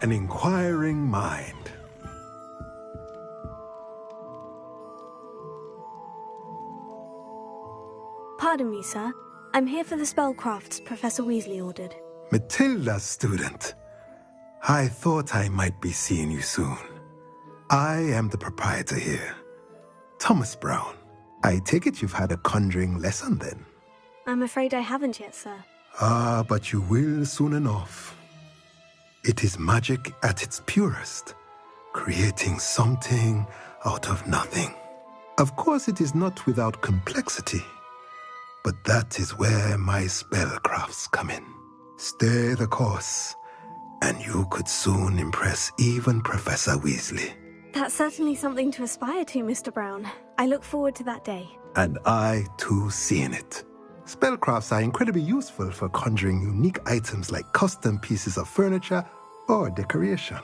An inquiring mind. Pardon me, sir. I'm here for the spellcrafts Professor Weasley ordered. Matilda's student. I thought I might be seeing you soon. I am the proprietor here, Thomas Brown. I take it you've had a conjuring lesson then? I'm afraid I haven't yet, sir. Ah, but you will soon enough. It is magic at its purest, creating something out of nothing. Of course, it is not without complexity, but that is where my spellcrafts come in. Stay the course, and you could soon impress even Professor Weasley. That's certainly something to aspire to, Mr. Brown. I look forward to that day. And I, too, seeing it. Spellcrafts are incredibly useful for conjuring unique items like custom pieces of furniture or decoration.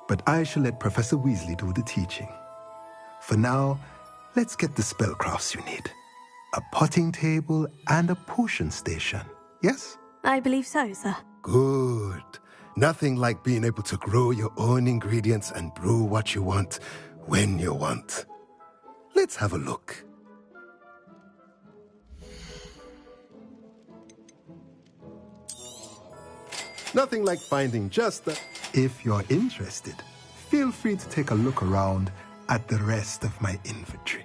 But I shall let Professor Weasley do the teaching. For now, let's get the spellcrafts you need. A potting table and a potion station, yes? I believe so, sir. Good. Nothing like being able to grow your own ingredients and brew what you want when you want. Let's have a look. Nothing like finding just the... If you're interested, feel free to take a look around at the rest of my inventory.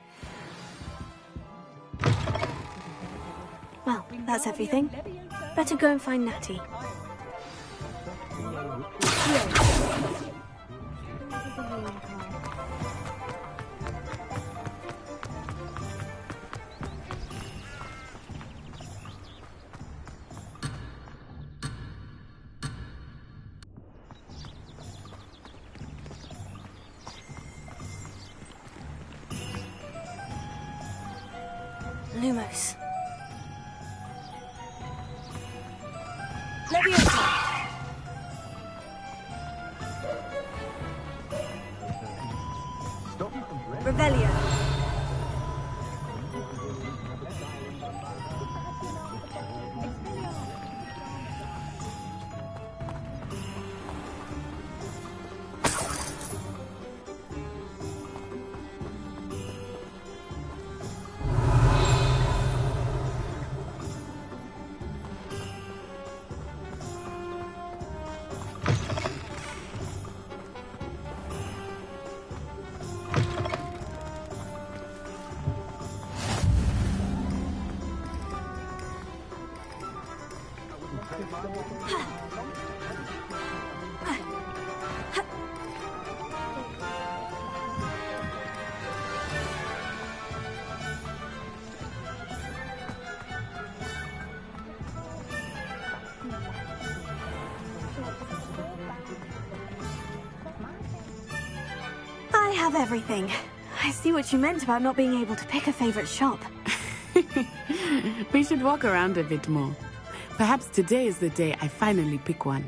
Well, that's everything. Better go and find Natty. Lumos. Leviosa. Revelio. I have everything. I see what you meant about not being able to pick a favorite shop. We should walk around a bit more. Perhaps today is the day I finally pick one.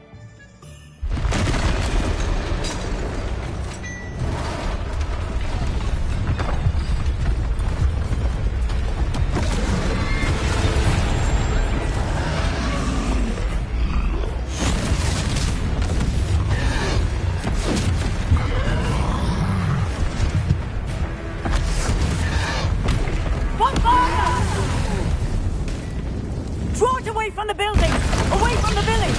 Draw it away from the building! Away from the village!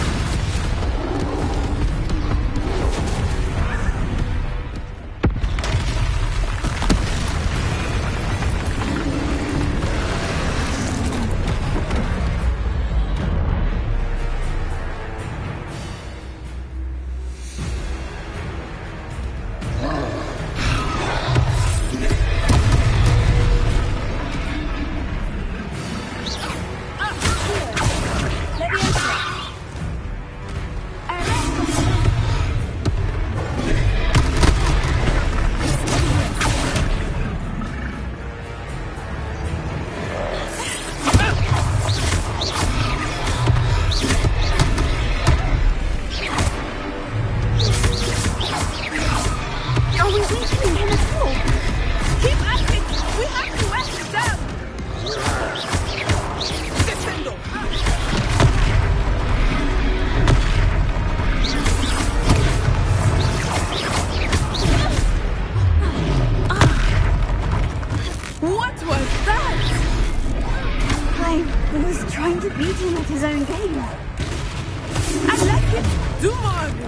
weakening him at all. Keep at it! We have to wear him down! Descendo! What was that? I was trying to beat him at his own game. I like it! Do more of it!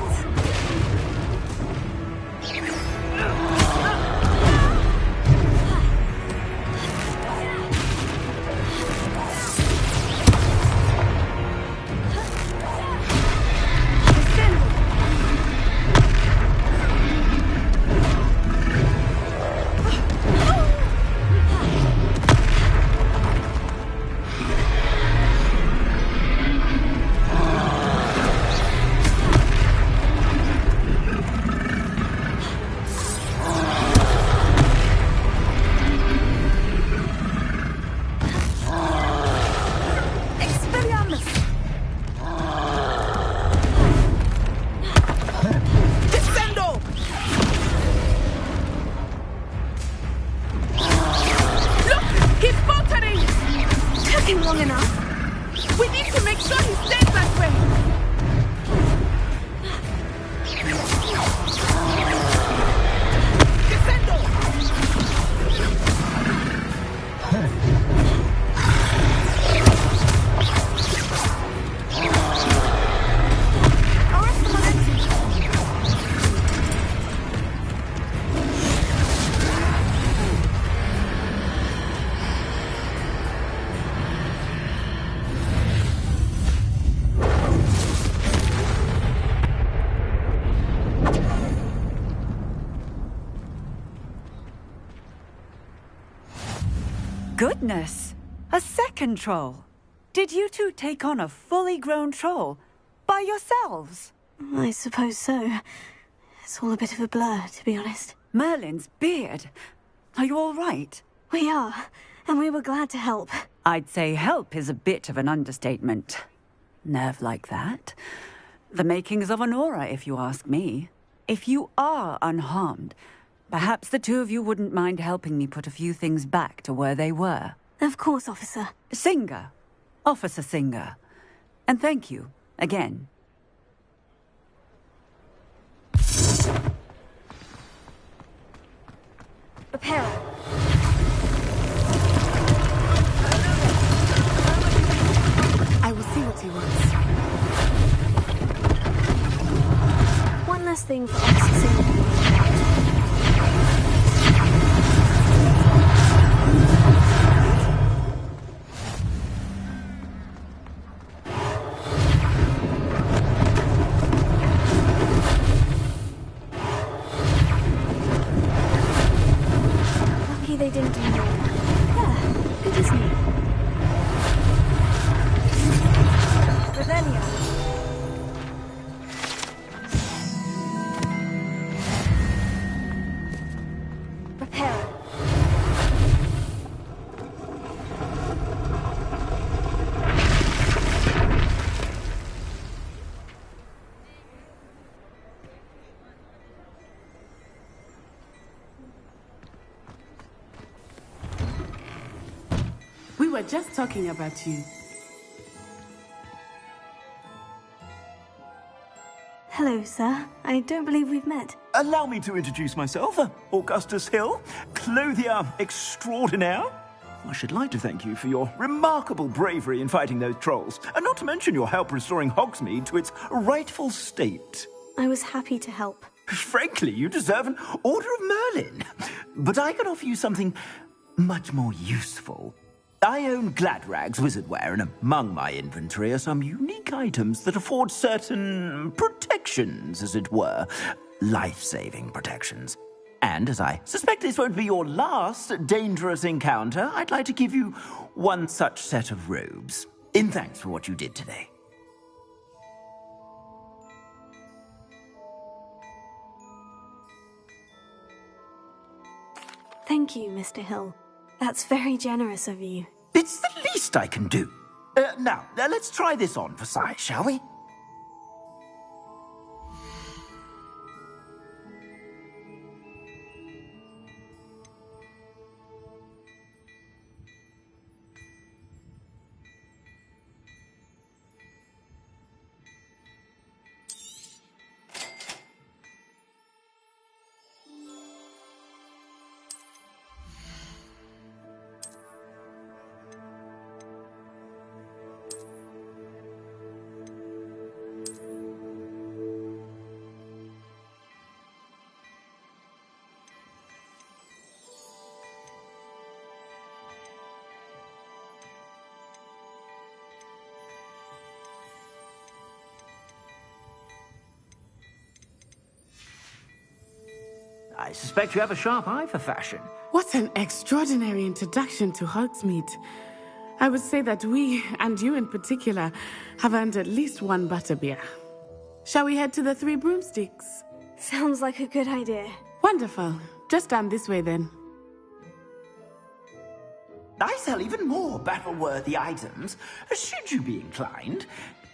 Long enough. We need to make sure he stays that way. Goodness! A second troll! Did you two take on a fully grown troll? By yourselves? I suppose so. It's all a bit of a blur, to be honest. Merlin's beard! Are you all right? We are, and we were glad to help. I'd say help is a bit of an understatement. Nerve like that? The makings of an aura, if you ask me. If you are unharmed, perhaps the two of you wouldn't mind helping me put a few things back to where they were. Of course, officer. Singer. Officer Singer. And thank you, again. Prepare. I will see what he wants. One last thing for Officer Singer. They didn't do more. Yeah, good, isn't it? Revelio. Prepare. We were just talking about you. Hello, sir. I don't believe we've met. Allow me to introduce myself, Augustus Hill, clothier extraordinaire. I should like to thank you for your remarkable bravery in fighting those trolls, and not to mention your help restoring Hogsmeade to its rightful state. I was happy to help. Frankly, you deserve an Order of Merlin. But I can offer you something much more useful. I own Gladrag's wizardware, and among my inventory are some unique items that afford certain protections, as it were. Life-saving protections. And as I suspect this won't be your last dangerous encounter, I'd like to give you one such set of robes, in thanks for what you did today. Thank you, Mr. Hill. That's very generous of you. It's the least I can do. Now, let's try this on for size, shall we? I suspect you have a sharp eye for fashion. What an extraordinary introduction to Hogsmeade. I would say that we, and you in particular, have earned at least one butterbeer. Shall we head to the Three Broomsticks? Sounds like a good idea. Wonderful. Just down this way then. I sell even more battle-worthy items. Should you be inclined,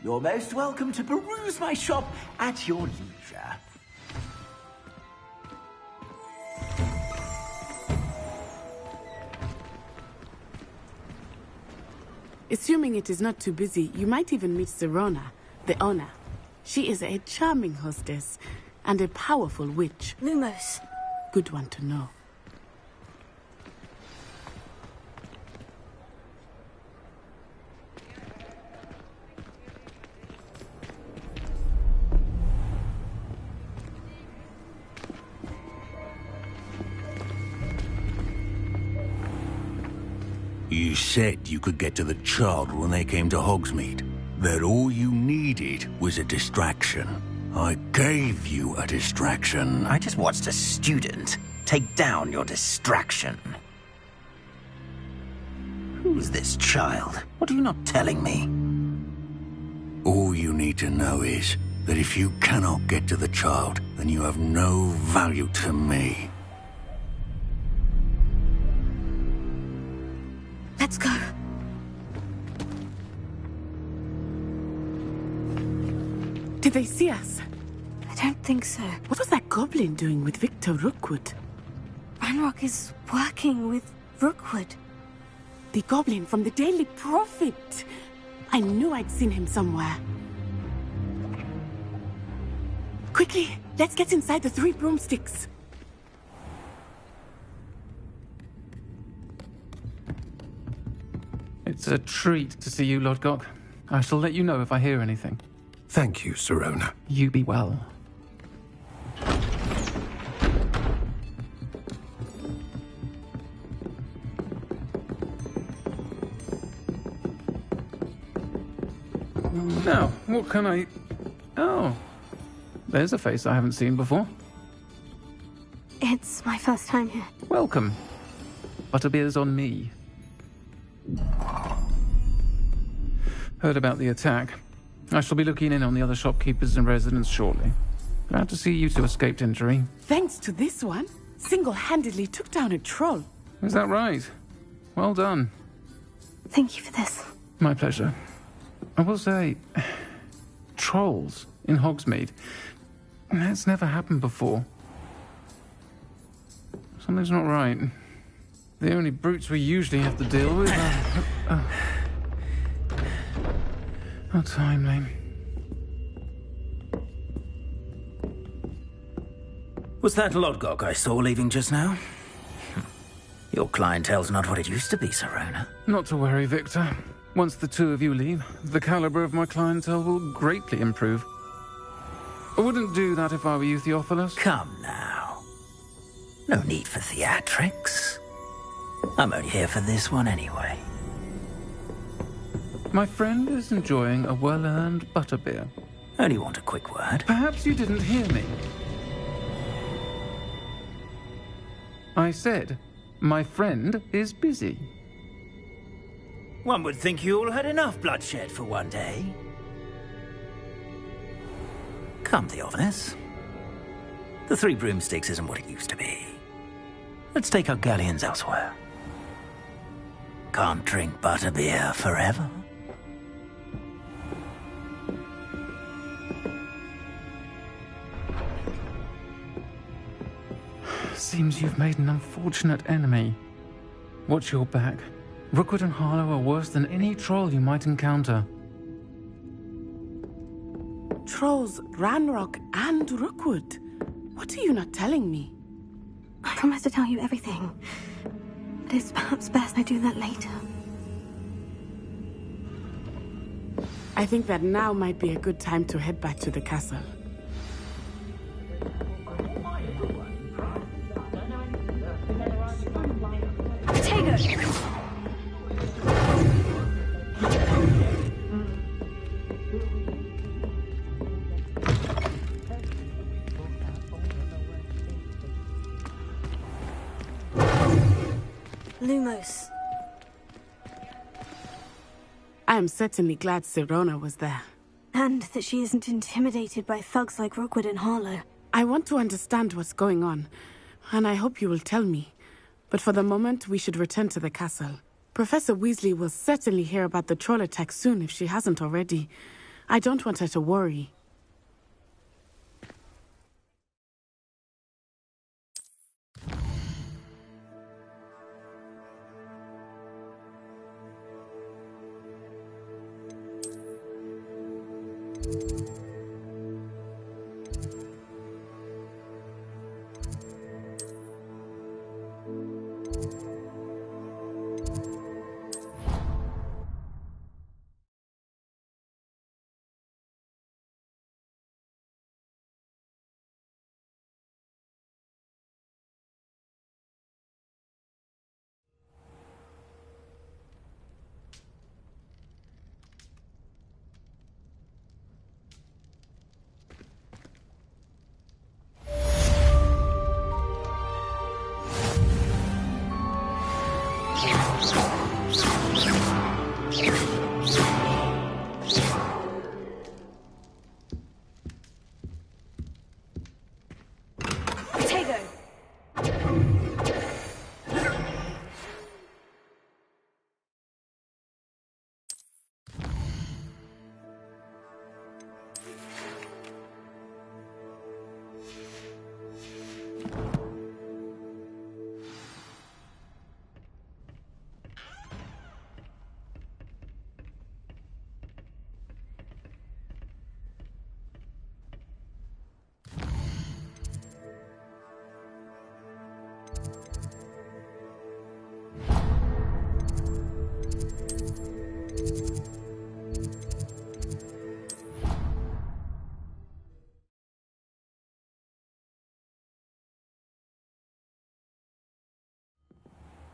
you're most welcome to peruse my shop at your leisure. Assuming it is not too busy, you might even meet Serona, the owner. She is a charming hostess and a powerful witch. Lumos. Good one to know. You said you could get to the child when they came to Hogsmeade. That all you needed was a distraction. I gave you a distraction. I just watched a student take down your distraction. Who's this child? What are you not telling me? All you need to know is that if you cannot get to the child, then you have no value to me. Let's go. Did they see us? I don't think so. What was that goblin doing with Victor Rookwood? Ranrock is working with Rookwood. The goblin from the Daily Prophet. I knew I'd seen him somewhere. Quickly, let's get inside the Three Broomsticks. It's a treat to see you, Lodgok. I shall let you know if I hear anything. Thank you, Serona. You be well. Now, what can I... Oh, there's a face I haven't seen before. It's my first time here. Welcome. Butterbeer's on me. Heard about the attack. I shall be looking in on the other shopkeepers and residents shortly. Glad to see you two escaped injury. Thanks to this one, single-handedly took down a troll. Is that right? Well done. Thank you for this. My pleasure. I will say, trolls in Hogsmeade. That's never happened before. Something's not right. The only brutes we usually have to deal with are... How timely. Was that Lodgok I saw leaving just now? Your clientele's not what it used to be, Serona. Not to worry, Victor. Once the two of you leave, the caliber of my clientele will greatly improve. I wouldn't do that if I were you, Theophilus. Come now. No need for theatrics. I'm only here for this one anyway. My friend is enjoying a well-earned butterbeer. Only want a quick word. Perhaps you didn't hear me. I said, my friend is busy. One would think you all had enough bloodshed for one day. Come, Theophilus. The Three Broomsticks isn't what it used to be. Let's take our galleons elsewhere. Can't drink butterbeer forever. Seems you've made an unfortunate enemy. Watch your back. Rookwood and Harlow are worse than any troll you might encounter. Trolls, Ranrock, and Rookwood. What are you not telling me? I promise to tell you everything. But it's perhaps best I do that later. I think that now might be a good time to head back to the castle. Potato! Lumos. I am certainly glad Sirona was there. And that she isn't intimidated by thugs like Rookwood and Harlow. I want to understand what's going on, and I hope you will tell me. But for the moment, we should return to the castle. Professor Weasley will certainly hear about the troll attack soon if she hasn't already. I don't want her to worry.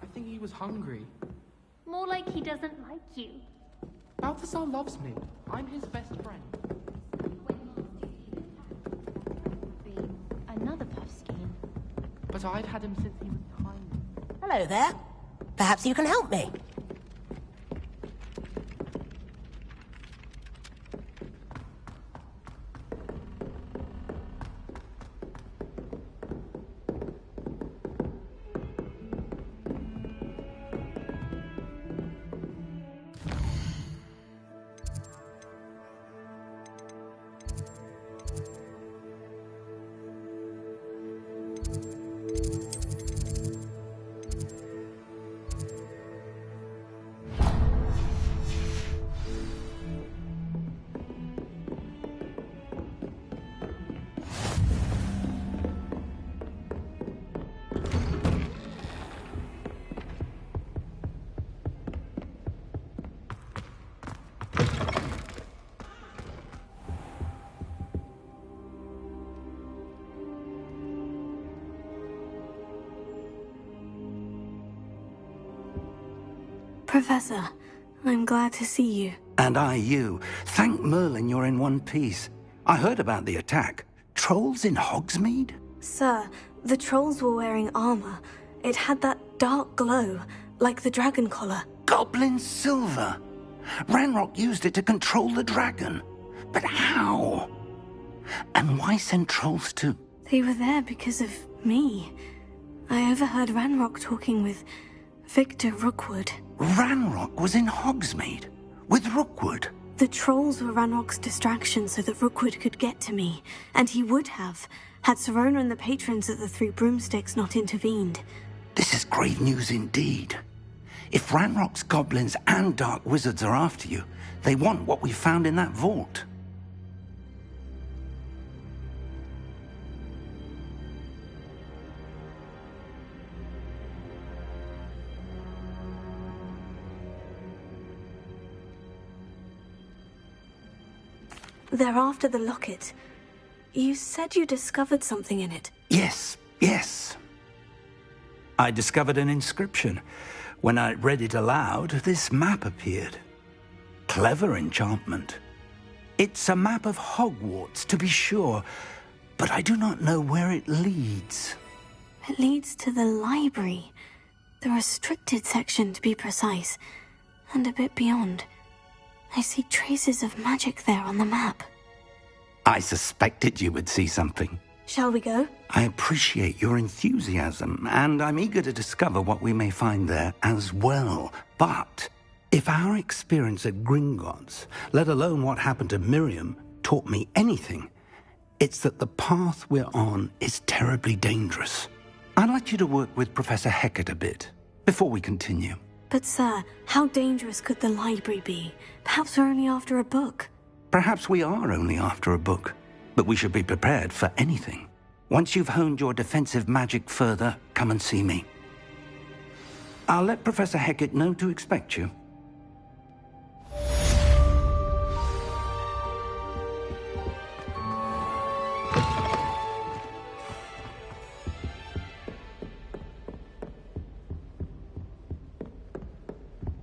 I think he was hungry. More like he doesn't like you. Balthazar loves me. I'm his best friend. Be another Puffskein. But I've had him since he was tiny. Hello there. Perhaps you can help me. Professor, I'm glad to see you. And I you. Thank Merlin you're in one piece. I heard about the attack. Trolls in Hogsmeade? Sir, the trolls were wearing armor. It had that dark glow, like the dragon collar. Goblin silver! Ranrock used it to control the dragon. But how? And why send trolls to... They were there because of me. I overheard Ranrock talking with Victor Rookwood. Ranrock was in Hogsmeade? With Rookwood? The trolls were Ranrock's distraction so that Rookwood could get to me. And he would have, had Sirona and the patrons at the Three Broomsticks not intervened. This is grave news indeed. If Ranrock's goblins and dark wizards are after you, they want what we found in that vault. They're after the locket. You said you discovered something in it. Yes. I discovered an inscription. When I read it aloud, this map appeared. Clever enchantment. It's a map of Hogwarts, to be sure, but I do not know where it leads. It leads to the library. The restricted section, to be precise, and a bit beyond. I see traces of magic there on the map. I suspected you would see something. Shall we go? I appreciate your enthusiasm, and I'm eager to discover what we may find there as well. But if our experience at Gringotts, let alone what happened to Miriam, taught me anything, it's that the path we're on is terribly dangerous. I'd like you to work with Professor Hecat a bit before we continue. But sir, how dangerous could the library be? Perhaps we're only after a book. Perhaps we are only after a book, but we should be prepared for anything. Once you've honed your defensive magic further, come and see me. I'll let Professor Hecat know to expect you.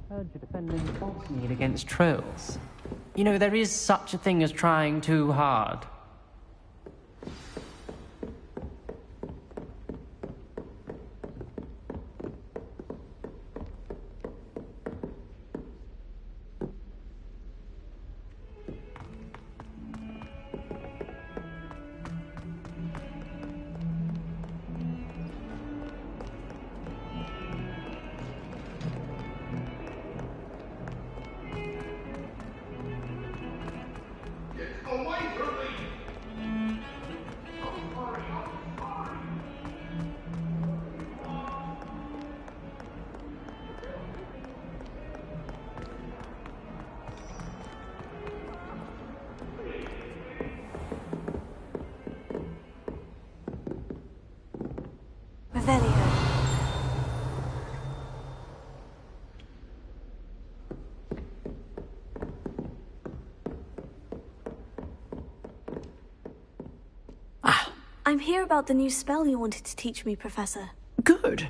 Heard you're defending Hogsmeade against trolls. You know, there is such a thing as trying too hard. I'm here about the new spell you wanted to teach me, Professor. Good.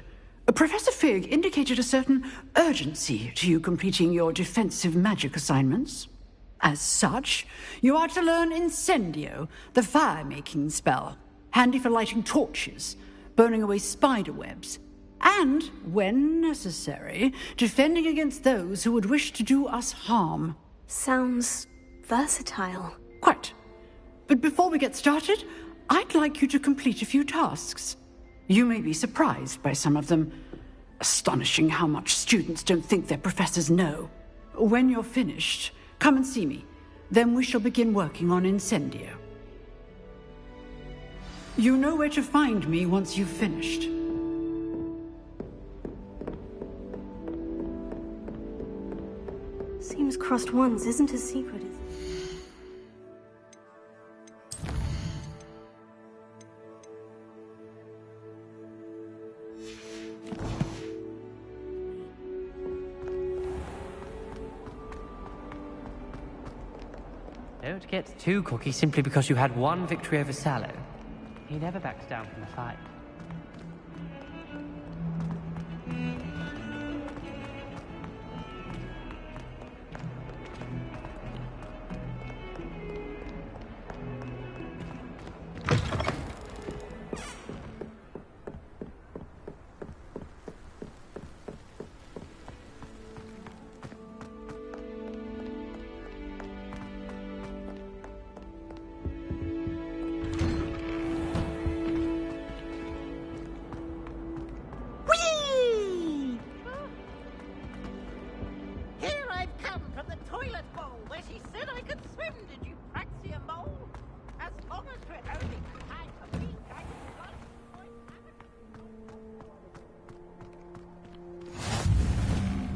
Professor Fig indicated a certain urgency to you completing your defensive magic assignments. As such, you are to learn Incendio, the fire-making spell, handy for lighting torches, burning away spider webs, and, when necessary, defending against those who would wish to do us harm. Sounds versatile. Quite. But before we get started, I'd like you to complete a few tasks. You may be surprised by some of them. Astonishing how much students don't think their professors know. When you're finished, come and see me. Then we shall begin working on Incendio. You know where to find me once you've finished. Seems crossed ones isn't as secret as... Don't get too cocky simply because you had one victory over Sallow. He never backs down from a fight.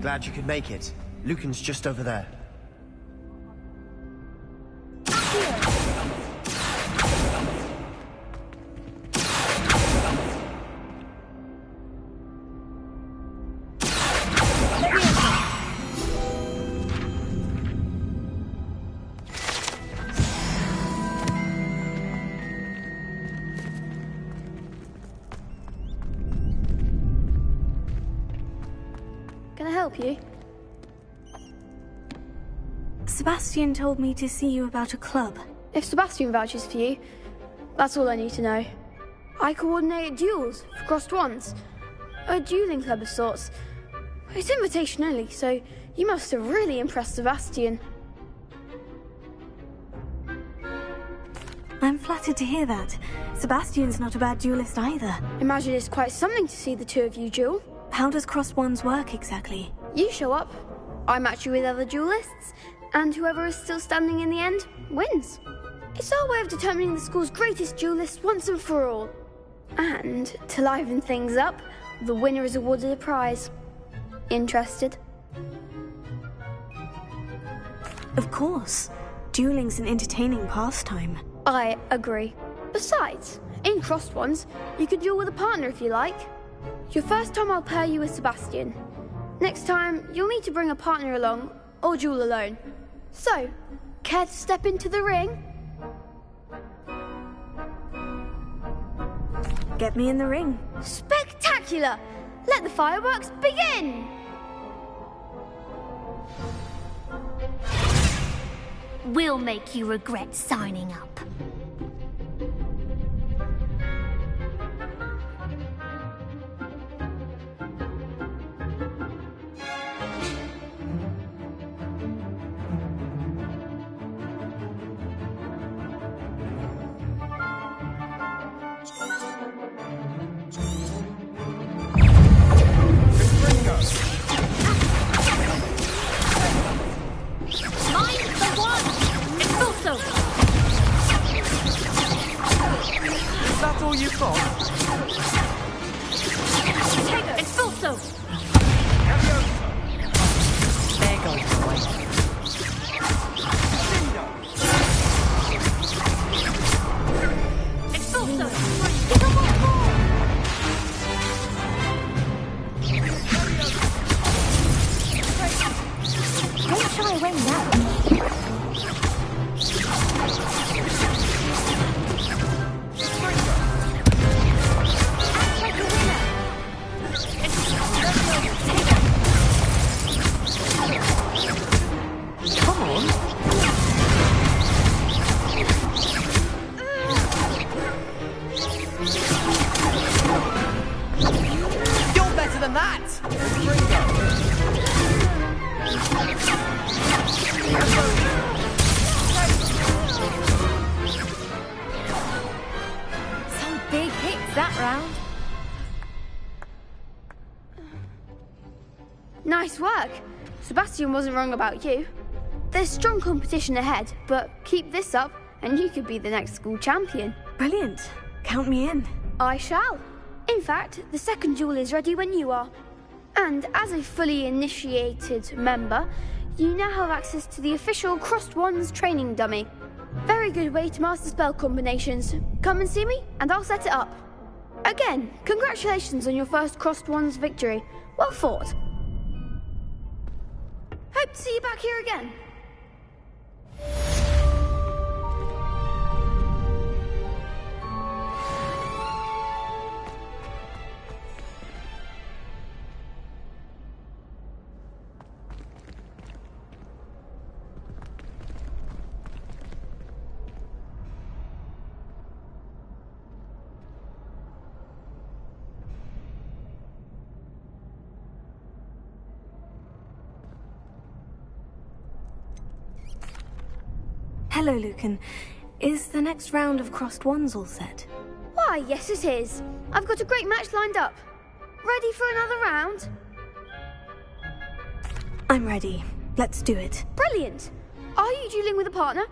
Glad you could make it. Lucan's just over there. Can I help you? Sebastian told me to see you about a club. If Sebastian vouches for you, that's all I need to know. I coordinate duels for crossed ones. A dueling club of sorts. It's invitation only, so you must have really impressed Sebastian. I'm flattered to hear that. Sebastian's not a bad duelist either. Imagine it's quite something to see the two of you duel. How does crossed ones work exactly? You show up, I match you with other duelists, and whoever is still standing in the end wins. It's our way of determining the school's greatest duelist once and for all. And to liven things up, the winner is awarded a prize. Interested? Of course. Dueling's an entertaining pastime. I agree. Besides, in crossed ones, you can duel with a partner if you like. Your first time I'll pair you with Sebastian. Next time, you'll need to bring a partner along, or duel alone. So, care to step into the ring? Get me in the ring. Spectacular! Let the fireworks begin! We'll make you regret signing up. Nice work. Sebastian wasn't wrong about you. There's strong competition ahead, but keep this up and you could be the next school champion. Brilliant. Count me in. I shall. In fact, the second duel is ready when you are. And as a fully initiated member, you now have access to the official Crossed Wands training dummy. Very good way to master spell combinations. Come and see me and I'll set it up. Again, congratulations on your first Crossed Wands victory. Well fought. Hope to see you back here again. Hello, Lucan. Is the next round of Crossed Wands all set? Why, yes it is. I've got a great match lined up. Ready for another round? I'm ready. Let's do it. Brilliant. Are you dueling with a partner?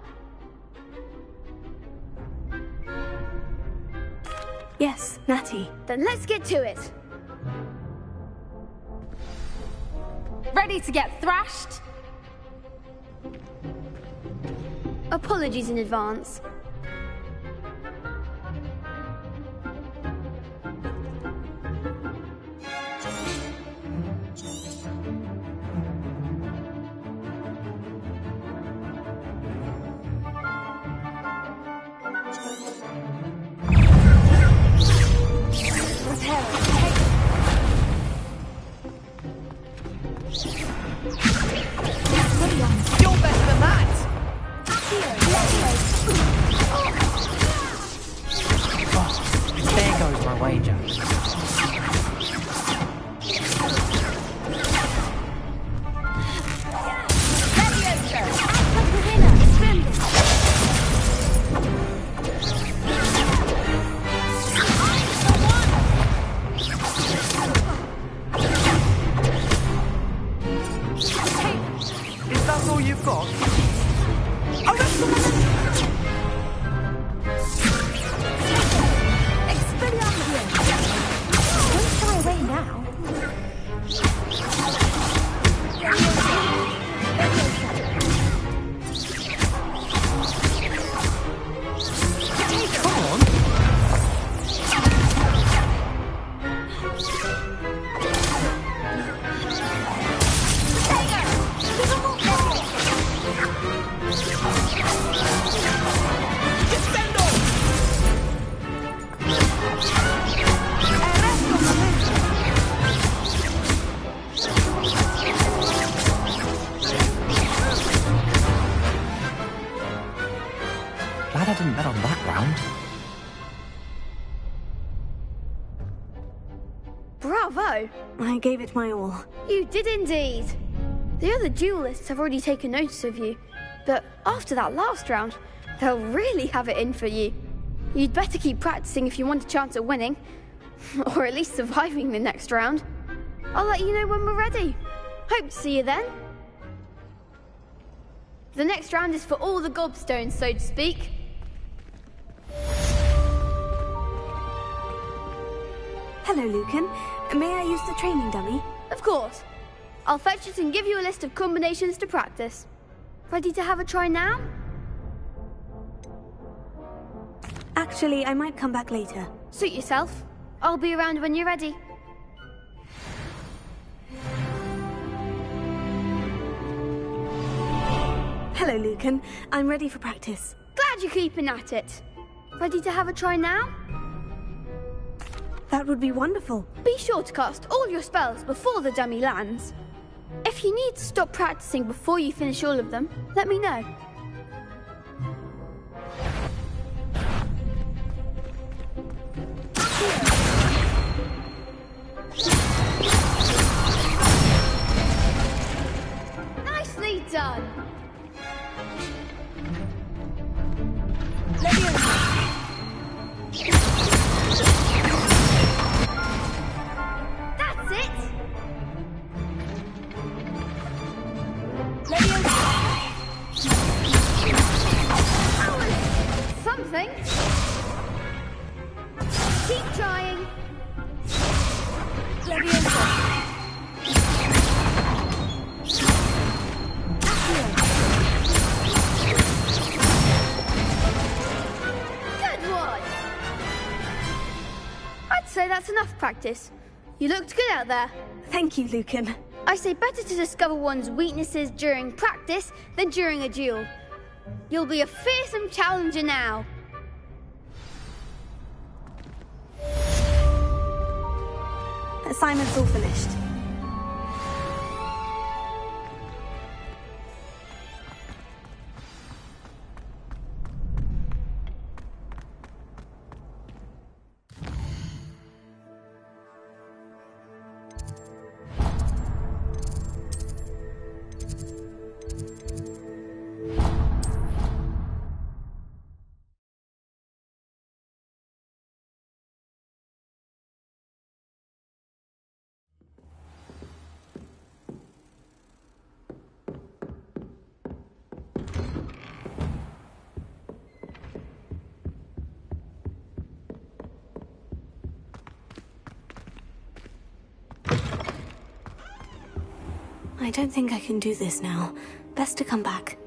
Yes, Natty. Then let's get to it. Ready to get thrashed? Apologies in advance. You're better than that! Here, go? I gave it my all. You did indeed. The other duelists have already taken notice of you, but after that last round, they'll really have it in for you. You'd better keep practicing if you want a chance at winning, or at least surviving the next round. I'll let you know when we're ready. Hope to see you then. The next round is for all the gobstones, so to speak. Hello, Lucan. May I use the training dummy? Of course. I'll fetch it and give you a list of combinations to practice. Ready to have a try now? Actually, I might come back later. Suit yourself. I'll be around when you're ready. Hello, Lucan. I'm ready for practice. Glad you're keeping at it. Ready to have a try now? That would be wonderful. Be sure to cast all your spells before the dummy lands. If you need to stop practicing before you finish all of them, let me know. Nicely done. That's it. That was something. Keep trying. Good one. I'd say that's enough practice. You looked good out there. Thank you, Lucan. I say better to discover one's weaknesses during practice than during a duel. You'll be a fearsome challenger now. Assignment's all finished. I don't think I can do this now. Best to come back.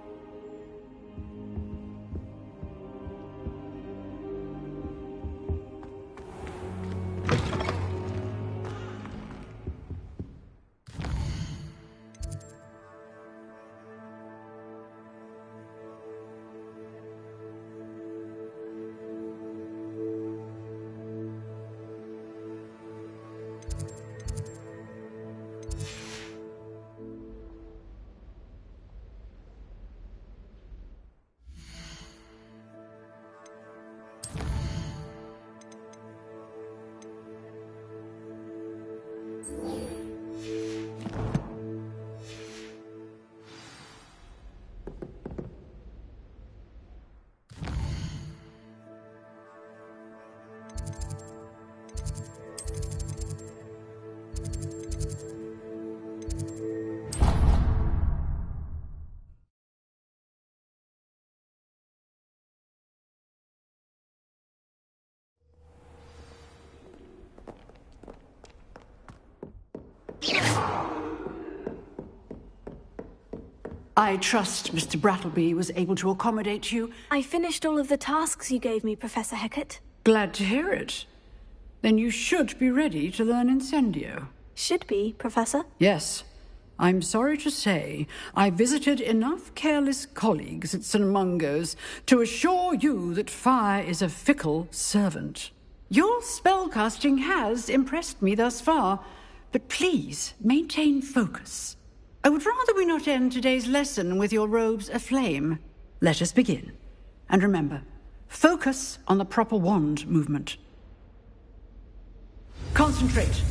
I trust Mr. Brattleby was able to accommodate you. I finished all of the tasks you gave me, Professor Hecat. Glad to hear it. Then you should be ready to learn Incendio. Should be, Professor? Yes. I'm sorry to say I visited enough careless colleagues at St. Mungo's to assure you that fire is a fickle servant. Your spellcasting has impressed me thus far, but please maintain focus. I would rather we not end today's lesson with your robes aflame. Let us begin. And remember, focus on the proper wand movement. Concentrate.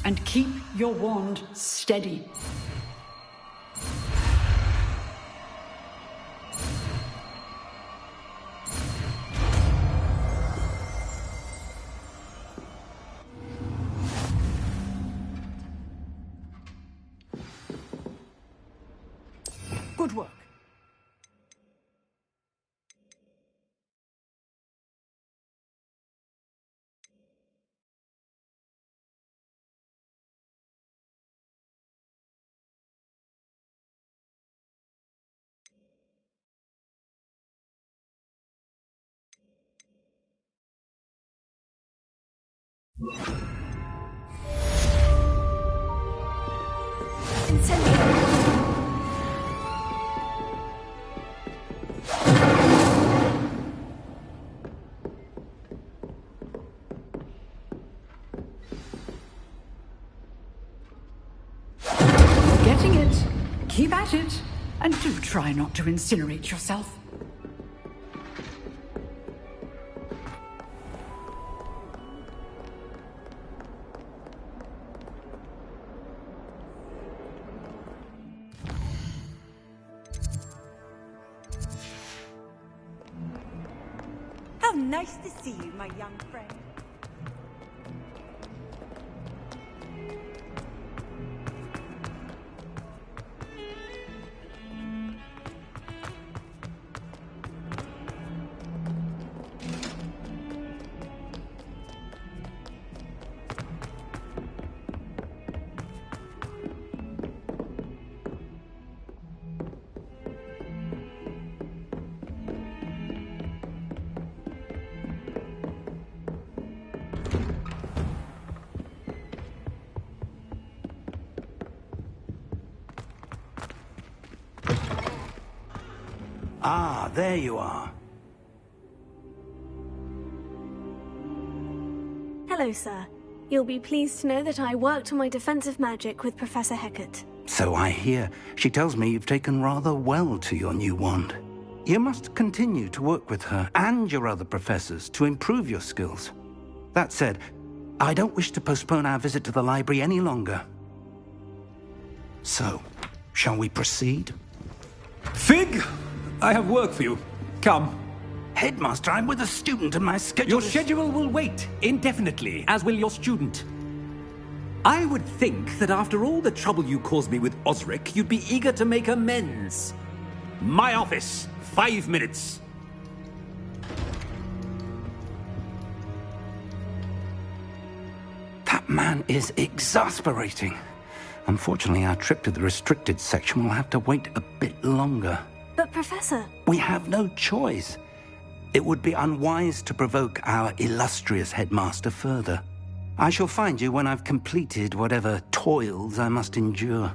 And keep your wand steady. Good work. Getting it. Keep at it. And do try not to incinerate yourself. How nice to see you, my young friend. Ah, there you are. Hello, sir. You'll be pleased to know that I worked on my defensive magic with Professor Hecat. So I hear. She tells me you've taken rather well to your new wand. You must continue to work with her and your other professors to improve your skills. That said, I don't wish to postpone our visit to the library any longer. So, shall we proceed? Fig! I have work for you. Come. Headmaster, I'm with a student and my schedule Your schedule will wait indefinitely, as will your student. I would think that after all the trouble you caused me with Osric, you'd be eager to make amends. My office, 5 minutes. That man is exasperating. Unfortunately, our trip to the restricted section will have to wait a bit longer. But, Professor... We have no choice. It would be unwise to provoke our illustrious headmaster further. I shall find you when I've completed whatever toils I must endure.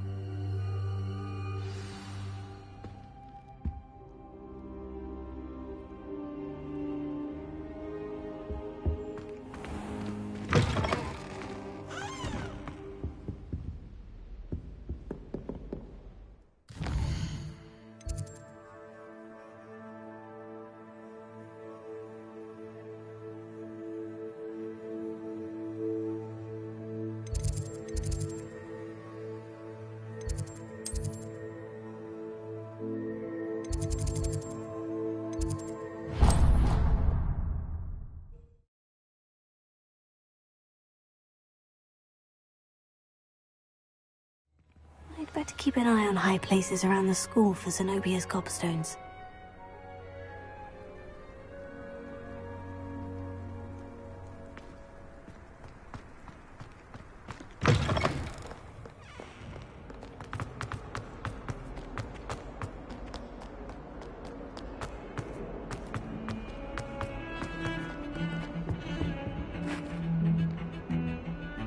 I'd better keep an eye on high places around the school for Zenobia's gobstones.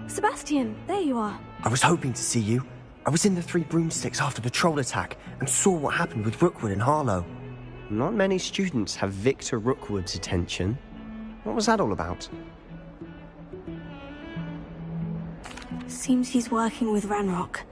Sebastian, there you are. I was hoping to see you. I was in the Three Broomsticks after the troll attack and saw what happened with Rookwood and Harlow. Not many students have Victor Rookwood's attention. What was that all about? Seems he's working with Ranrock.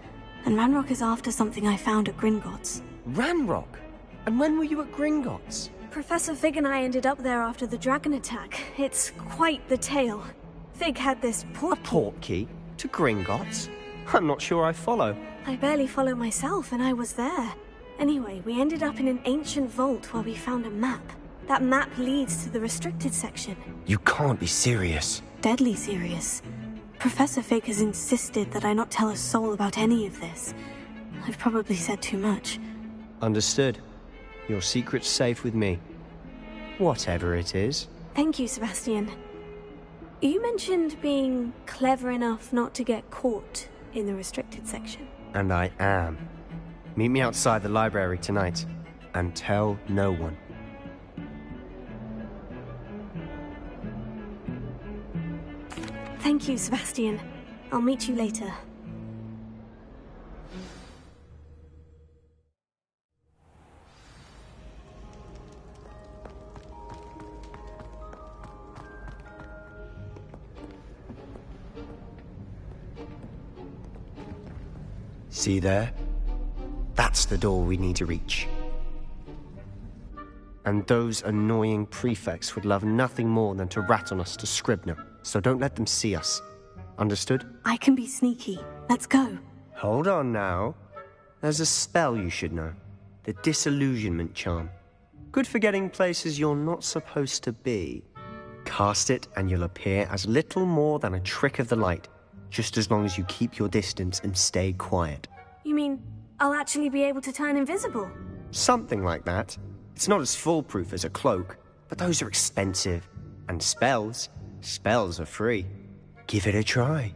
And Ranrock is after something I found at Gringotts. Ranrock? And when were you at Gringotts? Professor Fig and I ended up there after the dragon attack. It's quite the tale. Fig had this portkey. A portkey? To Gringotts? I'm not sure I follow. I barely follow myself, and I was there. Anyway, we ended up in an ancient vault where we found a map. That map leads to the restricted section. You can't be serious. Deadly serious. Professor Fig has insisted that I not tell a soul about any of this. I've probably said too much. Understood. Your secret's safe with me. Whatever it is. Thank you, Sebastian. You mentioned being clever enough not to get caught in the restricted section. And I am. Meet me outside the library tonight, and tell no one. Thank you, Sebastian. I'll meet you later. See there? That's the door we need to reach. And those annoying prefects would love nothing more than to rat on us to Scribner, so don't let them see us. Understood? I can be sneaky. Let's go. Hold on now. There's a spell you should know. The Disillusionment Charm. Good for getting places you're not supposed to be. Cast it and you'll appear as little more than a trick of the light, just as long as you keep your distance and stay quiet. You mean I'll actually be able to turn invisible? Something like that. It's not as foolproof as a cloak, but those are expensive. And spells are free. Give it a try.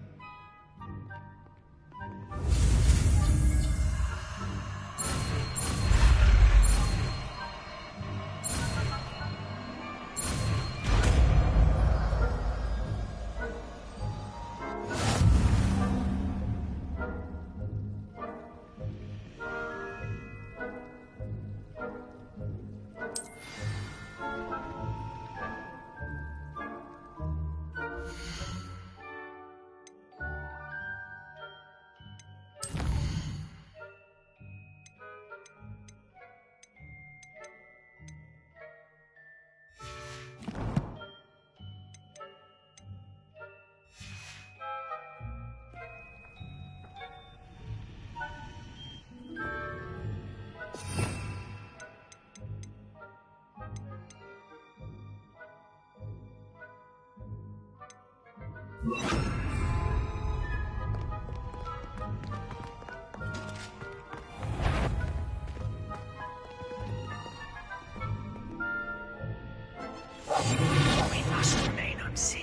We must remain unseen.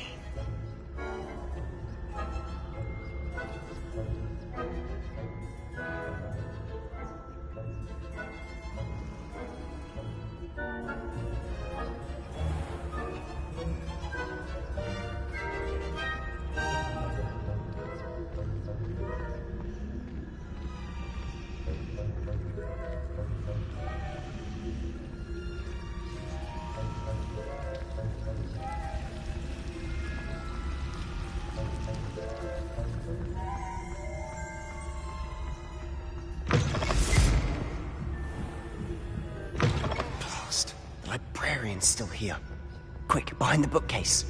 Librarian's still here. Quick, behind the bookcase.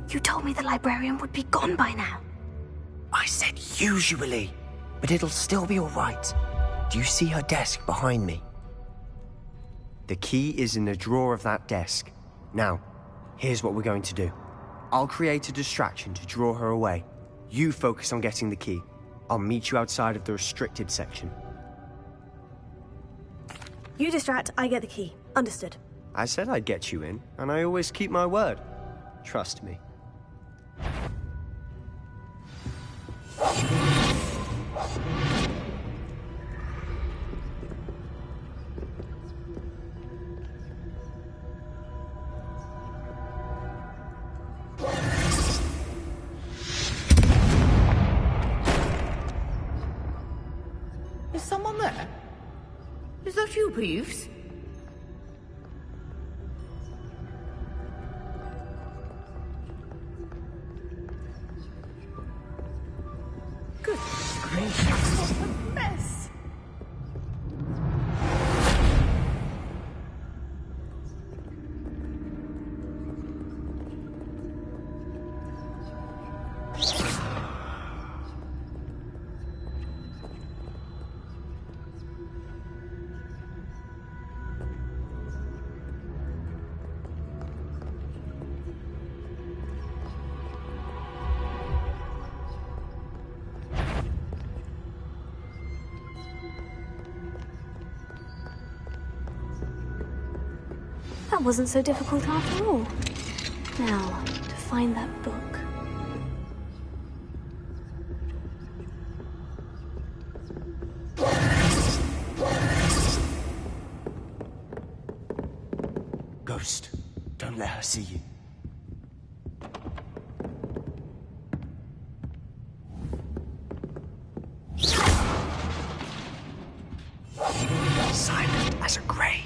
You told me the librarian would be gone by now. I said usually, but it'll still be all right. Do you see her desk behind me? The key is in the drawer of that desk. Now, here's what we're going to do. I'll create a distraction to draw her away. You focus on getting the key. I'll meet you outside of the restricted section. You distract, I get the key. Understood. I said I'd get you in, and I always keep my word. Trust me. Is someone there? Is that you, Peeves? Good. mess. That wasn't so difficult after all. Now, to find that book. Ghost, don't let her see you. Silent as a grave.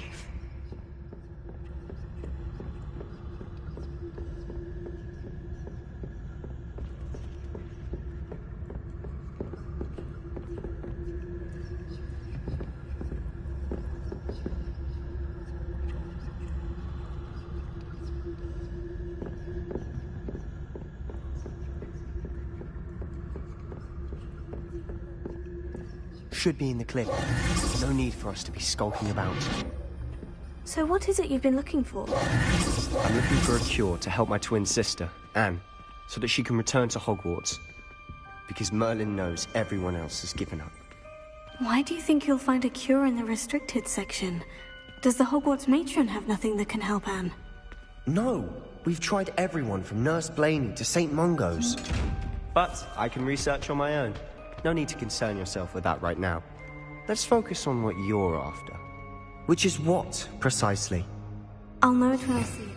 Should be in the clip. No need for us to be skulking about. So what is it you've been looking for? I'm looking for a cure to help my twin sister, Anne, so that she can return to Hogwarts. Because Merlin knows everyone else has given up. Why do you think you'll find a cure in the restricted section? Does the Hogwarts matron have nothing that can help Anne? No, we've tried everyone from Nurse Blaney to St. Mungo's. But I can research on my own. No need to concern yourself with that right now. Let's focus on what you're after. Which is what, precisely? I'll know it when I see it.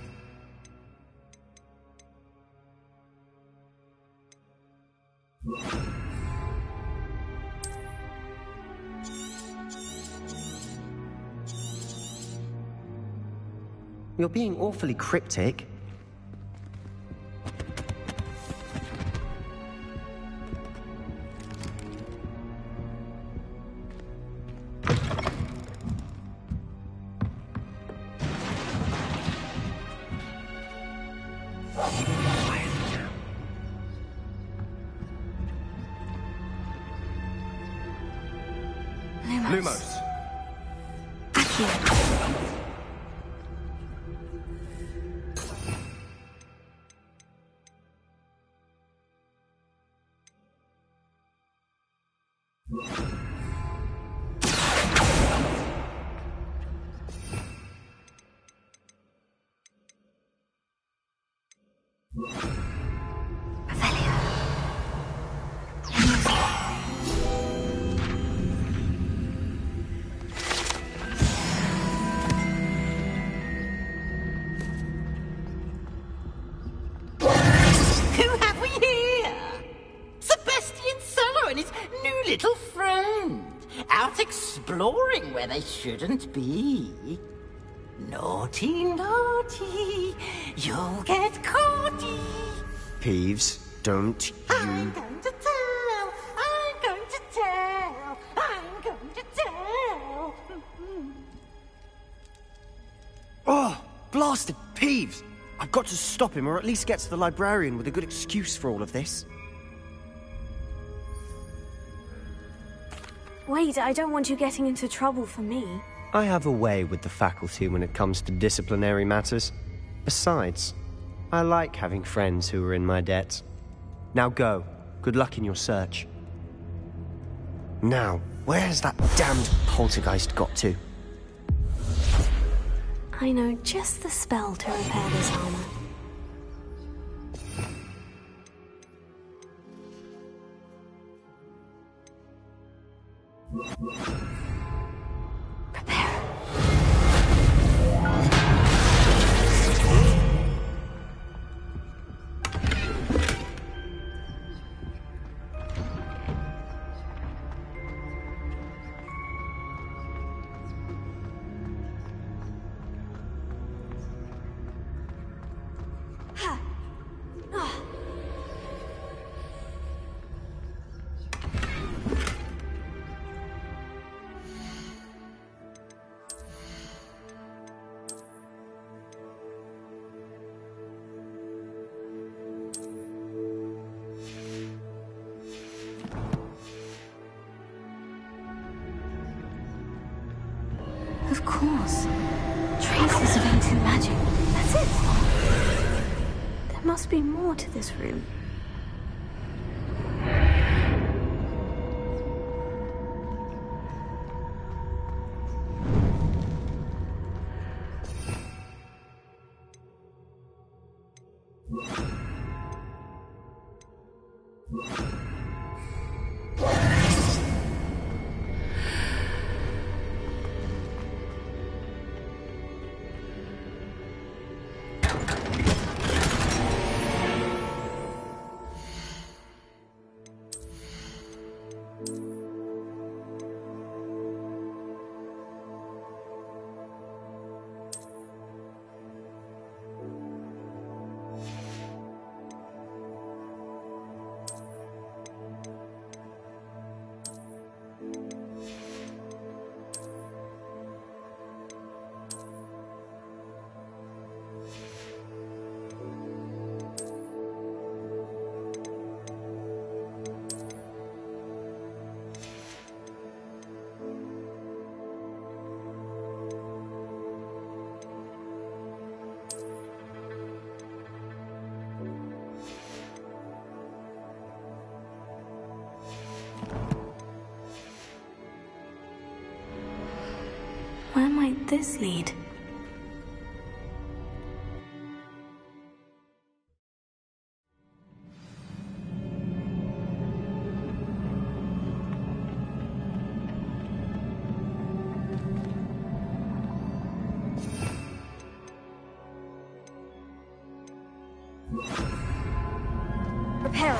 You're being awfully cryptic. Lumos. Little friend, out exploring where they shouldn't be. Naughty, naughty, you'll get caughty. Peeves, don't you... I'm going to tell, I'm going to tell, I'm going to tell. Oh, blasted Peeves! I've got to stop him, or at least get to the librarian with a good excuse for all of this. Wait, I don't want you getting into trouble for me. I have a way with the faculty when it comes to disciplinary matters. Besides, I like having friends who are in my debt. Now go. Good luck in your search. Now, where's that damned poltergeist got to? I know just the spell to repair this armor. Of course. Traces of ancient magic. That's it. There must be more to this room. Where might this lead? Prepare.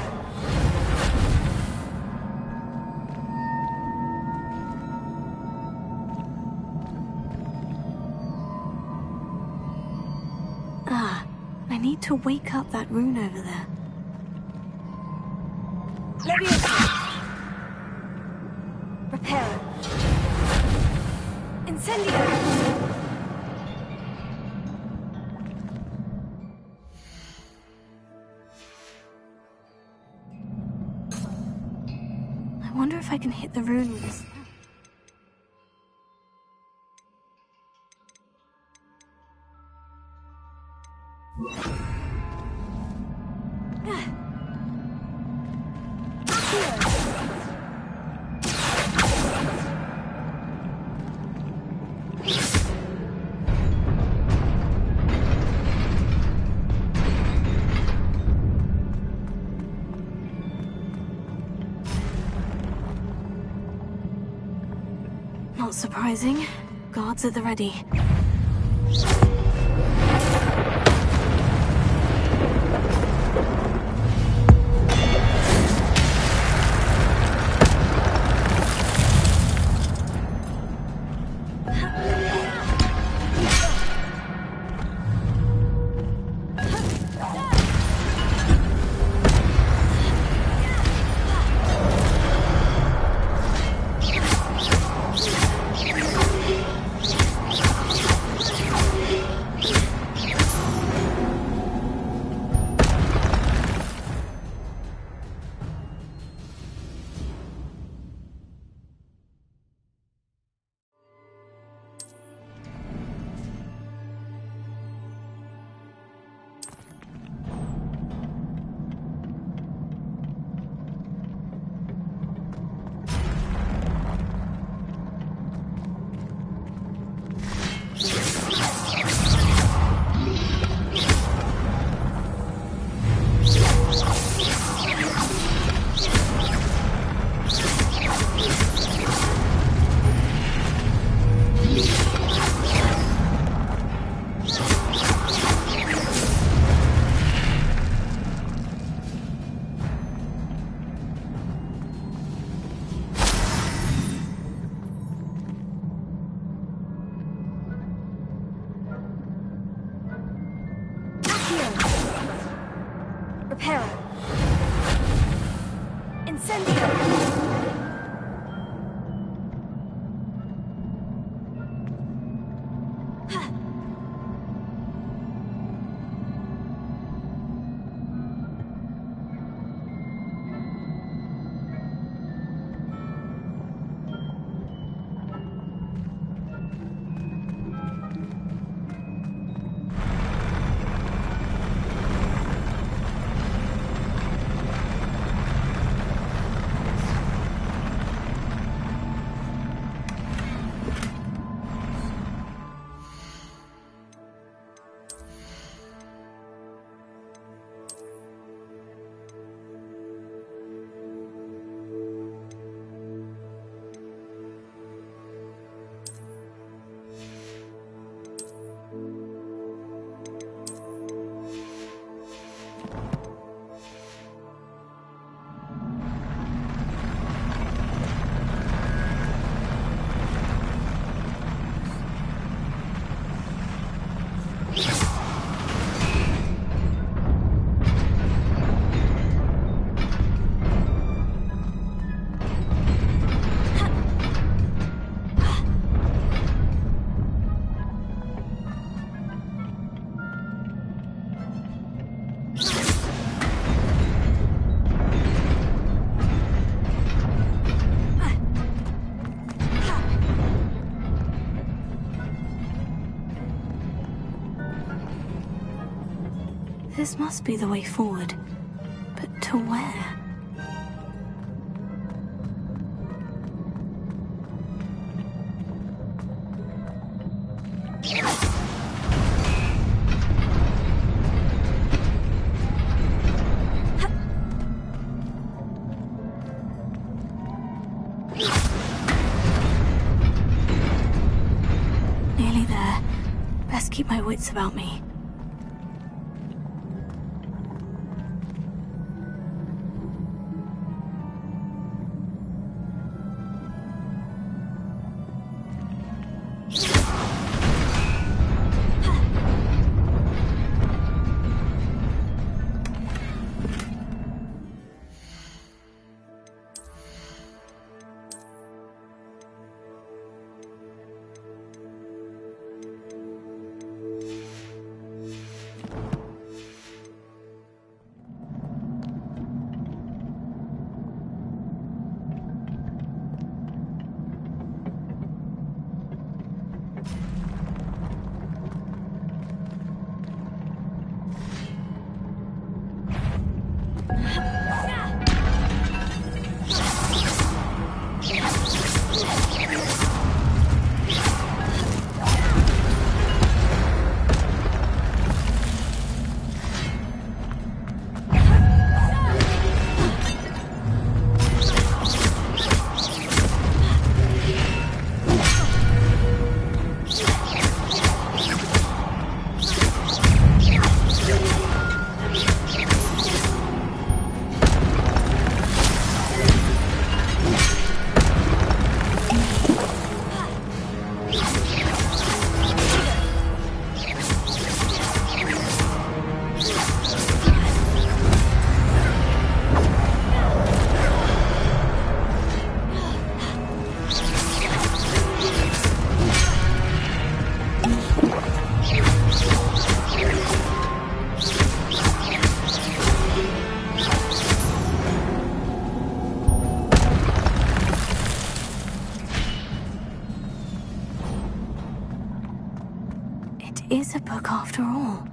I need to wake up that rune over there. Prepare. Incendio. I wonder if I can hit the rune with this. Not surprising. Guards at the ready. This must be the way forward. But to where? Nearly there. Best keep my wits about me. Is a book after all.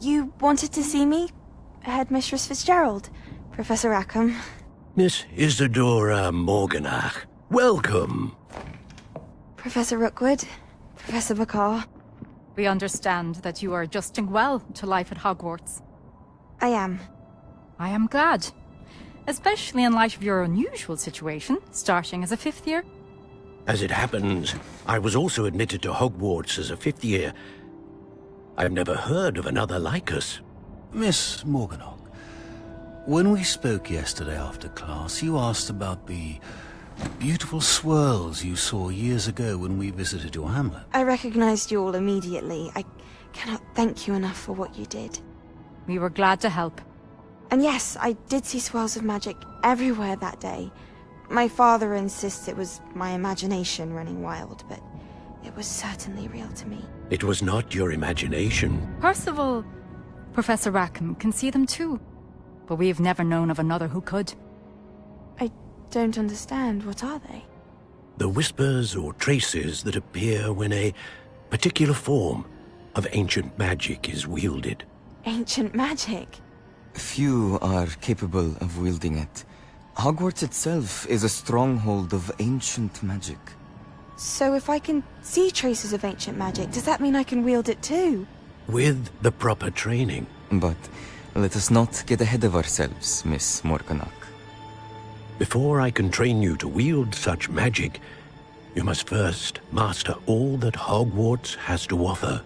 You wanted to see me? Headmistress Fitzgerald, Professor Rackham. Miss Isadora Morganach, welcome. Professor Rookwood, Professor Bakar. We understand that you are adjusting well to life at Hogwarts. I am. I am glad. Especially in light of your unusual situation, starting as a 5th year. As it happens, I was also admitted to Hogwarts as a 5th year. I've never heard of another like us. Miss Morganach, when we spoke yesterday after class, you asked about the beautiful swirls you saw years ago when we visited your hamlet. I recognized you all immediately. I cannot thank you enough for what you did. We were glad to help. And yes, I did see swirls of magic everywhere that day. My father insists it was my imagination running wild, but it was certainly real to me. It was not your imagination. Percival, Professor Rackham can see them too. But we've never known of another who could. I don't understand. What are they? The whispers or traces that appear when a particular form of ancient magic is wielded. Ancient magic? Few are capable of wielding it. Hogwarts itself is a stronghold of ancient magic. So if I can see traces of ancient magic, does that mean I can wield it too? With the proper training. But let us not get ahead of ourselves, Miss Morganach. Before I can train you to wield such magic, you must first master all that Hogwarts has to offer.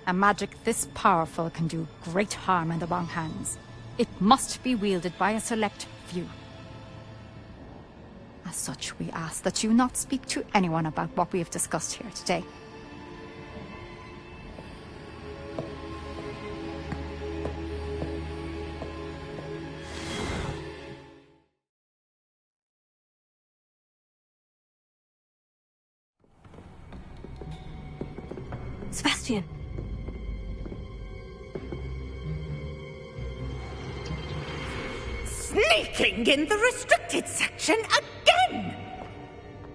A magic this powerful can do great harm in the wrong hands. It must be wielded by a select few. As such, we ask that you not speak to anyone about what we have discussed here today. Sebastian. Sneaking in the restricted section again!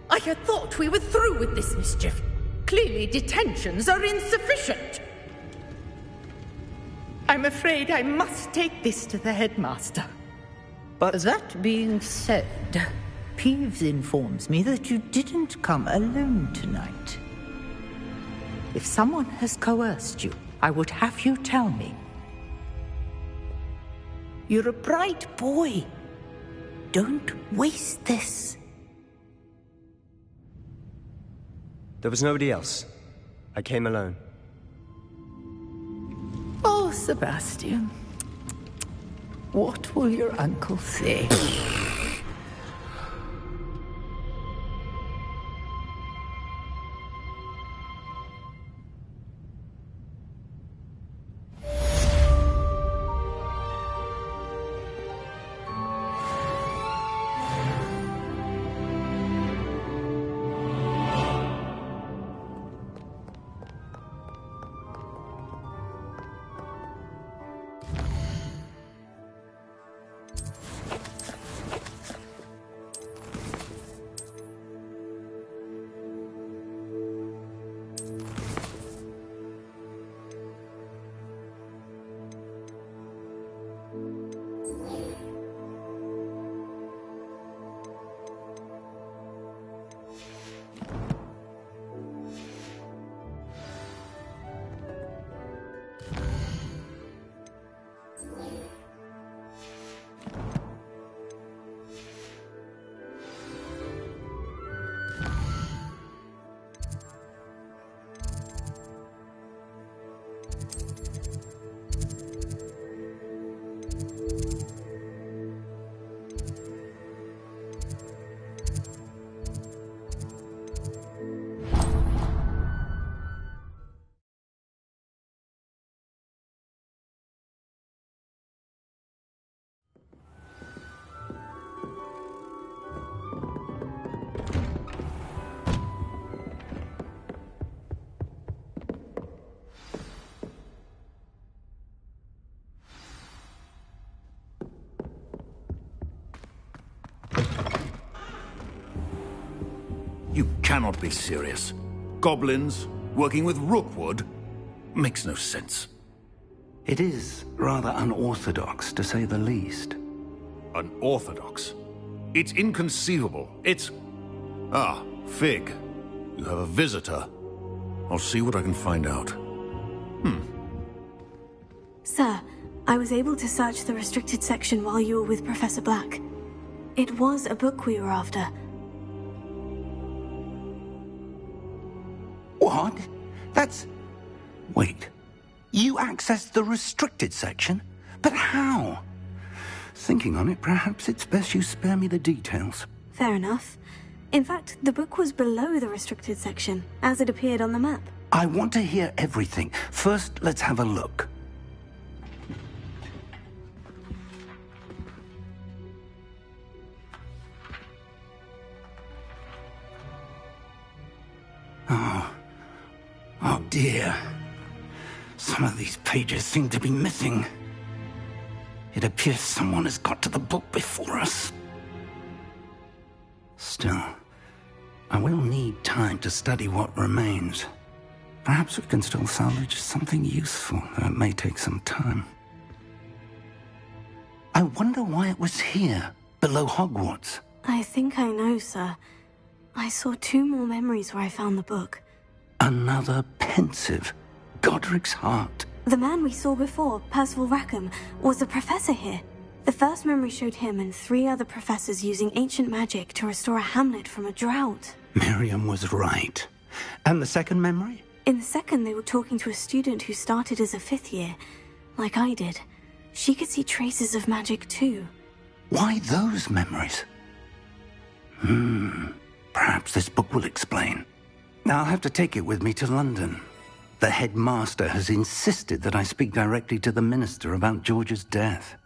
I had thought we were through with this mischief. Clearly detentions are insufficient. I'm afraid I must take this to the headmaster. But that being said, Peeves informs me that you didn't come alone tonight. If someone has coerced you, I would have you tell me. You're a bright boy. Don't waste this. There was nobody else. I came alone. Oh, Sebastian. What will your uncle say? You cannot be serious. Goblins working with Rookwood makes no sense. It is rather unorthodox, to say the least. Unorthodox? It's inconceivable. It's... Ah, Fig. You have a visitor. I'll see what I can find out. Sir, I was able to search the restricted section while you were with Professor Black. It was a book we were after. What? That's... Wait. You accessed the restricted section? But how? Thinking on it, perhaps it's best you spare me the details. Fair enough. In fact, the book was below the restricted section, as it appeared on the map. I want to hear everything. First, let's have a look. Oh dear. Some of these pages seem to be missing. It appears someone has got to the book before us. Still, I will need time to study what remains. Perhaps we can still salvage something useful, though it may take some time. I wonder why it was here, below Hogwarts. I think I know, sir. I saw 2 more memories where I found the book. Another pensive. Godric's heart. The man we saw before, Percival Rackham, was a professor here. The first memory showed him and 3 other professors using ancient magic to restore a hamlet from a drought. Miriam was right. And the second memory? In the second, they were talking to a student who started as a 5th year, like I did. She could see traces of magic too. Why those memories? Perhaps this book will explain. I'll have to take it with me to London. The headmaster has insisted that I speak directly to the minister about George's death.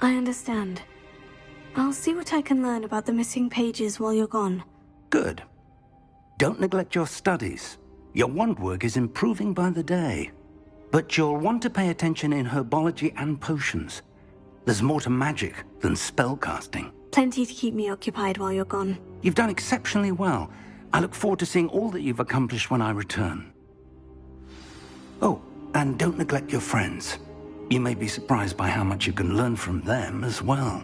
I understand. I'll see what I can learn about the missing pages while you're gone. Good. Don't neglect your studies. Your wand work is improving by the day. But you'll want to pay attention in herbology and potions. There's more to magic than spellcasting. Plenty to keep me occupied while you're gone. You've done exceptionally well. I look forward to seeing all that you've accomplished when I return. Oh, and don't neglect your friends. You may be surprised by how much you can learn from them as well.